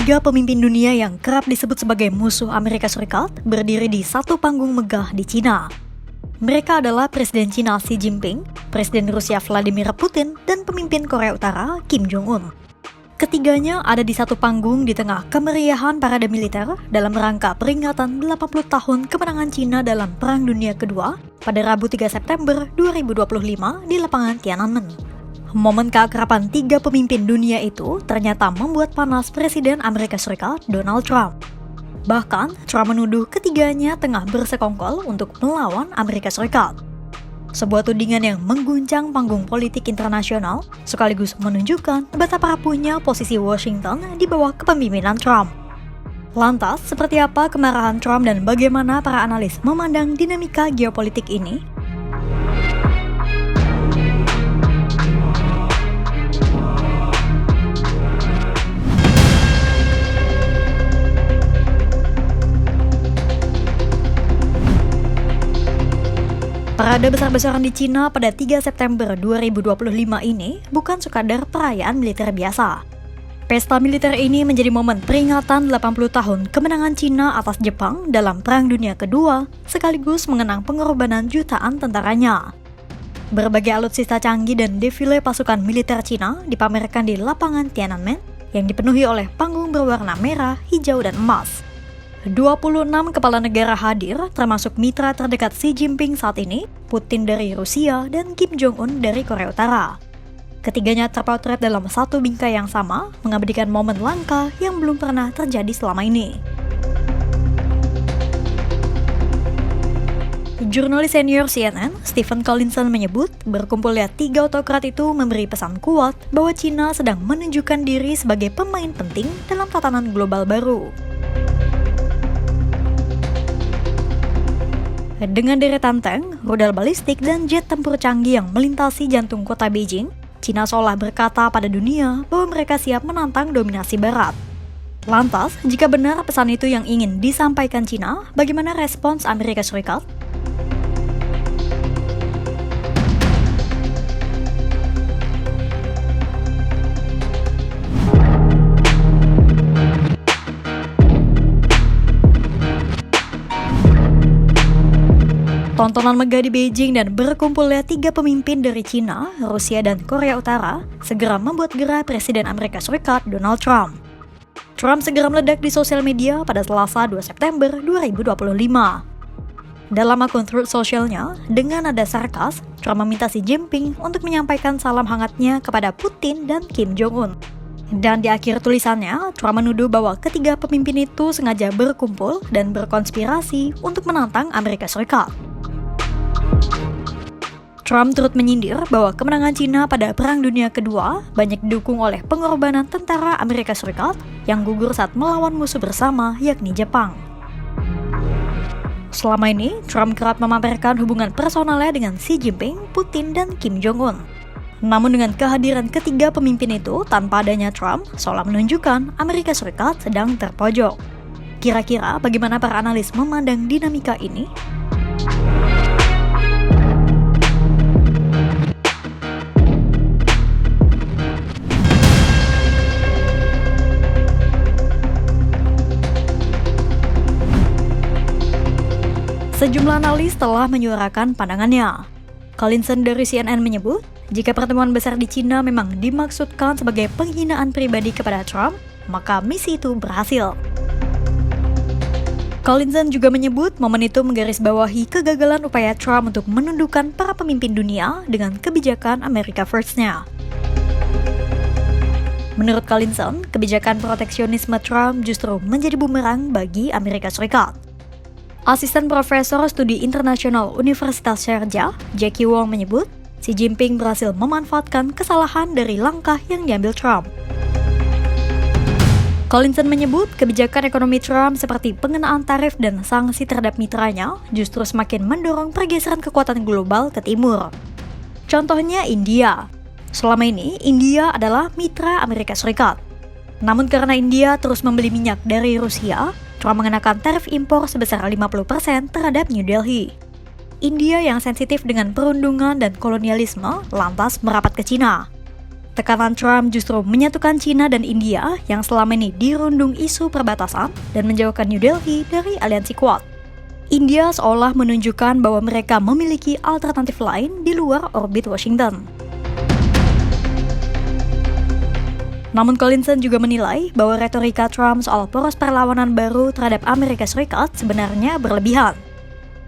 Tiga pemimpin dunia yang kerap disebut sebagai musuh Amerika Serikat berdiri di satu panggung megah di Cina. Mereka adalah Presiden Cina Xi Jinping, Presiden Rusia Vladimir Putin, dan pemimpin Korea Utara Kim Jong-un. Ketiganya ada di satu panggung di tengah kemeriahan parade militer dalam rangka peringatan 80 tahun kemenangan Cina dalam Perang Dunia Kedua pada Rabu 3 September 2025 di lapangan Tiananmen. Momen keakraban tiga pemimpin dunia itu ternyata membuat panas Presiden Amerika Serikat Donald Trump. Bahkan, Trump menuduh ketiganya tengah bersekongkol untuk melawan Amerika Serikat. Sebuah tudingan yang mengguncang panggung politik internasional sekaligus menunjukkan betapa rapuhnya posisi Washington di bawah kepemimpinan Trump. Lantas, seperti apa kemarahan Trump dan bagaimana para analis memandang dinamika geopolitik ini? Parade besar-besaran di Cina pada 3 September 2025 ini bukan sekadar perayaan militer biasa. Pesta militer ini menjadi momen peringatan 80 tahun kemenangan Cina atas Jepang dalam Perang Dunia Kedua, sekaligus mengenang pengorbanan jutaan tentaranya. Berbagai alutsista canggih dan defile pasukan militer Cina dipamerkan di lapangan Tiananmen yang dipenuhi oleh panggung berwarna merah, hijau, dan emas. 26 kepala negara hadir, termasuk mitra terdekat Xi Jinping saat ini, Putin dari Rusia, dan Kim Jong-un dari Korea Utara. Ketiganya terpotret dalam satu bingkai yang sama, mengabadikan momen langka yang belum pernah terjadi selama ini. Jurnalis senior CNN, Stephen Collinson menyebut, berkumpulnya tiga autokrat itu memberi pesan kuat bahwa Cina sedang menunjukkan diri sebagai pemain penting dalam tatanan global baru. Dengan deretan tank, rudal balistik, dan jet tempur canggih yang melintasi jantung kota Beijing, Cina seolah berkata pada dunia bahwa mereka siap menantang dominasi Barat. Lantas, jika benar pesan itu yang ingin disampaikan Cina, bagaimana respons Amerika Serikat? Tontonan megah di Beijing dan berkumpulnya tiga pemimpin dari Cina, Rusia, dan Korea Utara segera membuat gerah Presiden Amerika Serikat Donald Trump. Trump segera meledak di sosial media pada Selasa 2 September 2025. Dalam akun Truth Socialnya, dengan nada sarkas, Trump meminta Xi Jinping untuk menyampaikan salam hangatnya kepada Putin dan Kim Jong-un. Dan di akhir tulisannya, Trump menuduh bahwa ketiga pemimpin itu sengaja berkumpul dan berkonspirasi untuk menantang Amerika Serikat. Trump turut menyindir bahwa kemenangan Cina pada Perang Dunia Kedua banyak didukung oleh pengorbanan tentara Amerika Serikat yang gugur saat melawan musuh bersama, yakni Jepang. Selama ini, Trump kerap memamerkan hubungan personalnya dengan Xi Jinping, Putin, dan Kim Jong-un. Namun dengan kehadiran ketiga pemimpin itu tanpa adanya Trump, seolah menunjukkan Amerika Serikat sedang terpojok. Kira-kira bagaimana para analis memandang dinamika ini? Sejumlah analis telah menyuarakan pandangannya. Collinson dari CNN menyebut, jika pertemuan besar di Cina memang dimaksudkan sebagai penghinaan pribadi kepada Trump, maka misi itu berhasil. Collinson juga menyebut momen itu menggarisbawahi kegagalan upaya Trump untuk menundukkan para pemimpin dunia dengan kebijakan America First-nya. Menurut Collinson, kebijakan proteksionisme Trump justru menjadi bumerang bagi Amerika Serikat. Asisten Profesor Studi Internasional Universitas Sharjah, Jackie Wong menyebut, Xi Jinping berhasil memanfaatkan kesalahan dari langkah yang diambil Trump. Collinson menyebut kebijakan ekonomi Trump seperti pengenaan tarif dan sanksi terhadap mitranya justru semakin mendorong pergeseran kekuatan global ke timur. Contohnya India. Selama ini, India adalah mitra Amerika Serikat. Namun karena India terus membeli minyak dari Rusia, Trump mengenakan tarif impor sebesar 50% terhadap New Delhi. India yang sensitif dengan perundungan dan kolonialisme lantas merapat ke Cina. Tekanan Trump justru menyatukan China dan India yang selama ini dirundung isu perbatasan dan menjauhkan New Delhi dari aliansi Quad. India seolah menunjukkan bahwa mereka memiliki alternatif lain di luar orbit Washington. Namun Collinson juga menilai bahwa retorika Trump soal poros perlawanan baru terhadap Amerika Serikat sebenarnya berlebihan.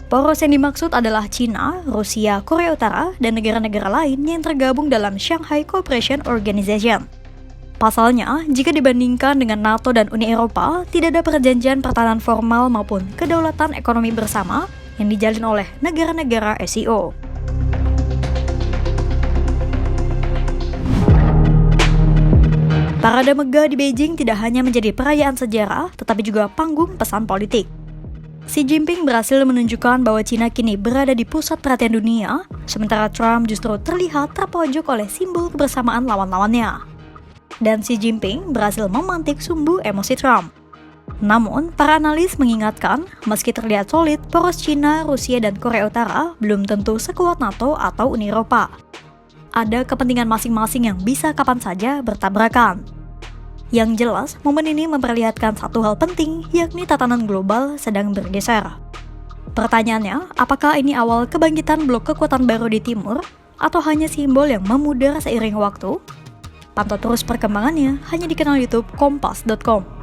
Poros yang dimaksud adalah China, Rusia, Korea Utara, dan negara-negara lain yang tergabung dalam Shanghai Cooperation Organization. Pasalnya, jika dibandingkan dengan NATO dan Uni Eropa, tidak ada perjanjian pertahanan formal maupun kedaulatan ekonomi bersama yang dijalin oleh negara-negara SCO. Parade megah di Beijing tidak hanya menjadi perayaan sejarah, tetapi juga panggung pesan politik. Xi Jinping berhasil menunjukkan bahwa Cina kini berada di pusat perhatian dunia, sementara Trump justru terlihat terpojok oleh simbol kebersamaan lawan-lawannya. Dan Xi Jinping berhasil memantik sumbu emosi Trump. Namun, para analis mengingatkan, meski terlihat solid, poros Cina, Rusia, dan Korea Utara belum tentu sekuat NATO atau Uni Eropa. Ada kepentingan masing-masing yang bisa kapan saja bertabrakan. Yang jelas, momen ini memperlihatkan satu hal penting, yakni tatanan global sedang bergeser. Pertanyaannya, apakah ini awal kebangkitan blok kekuatan baru di timur, atau hanya simbol yang memudar seiring waktu? Pantau terus perkembangannya hanya di kanal YouTube Kompas.com.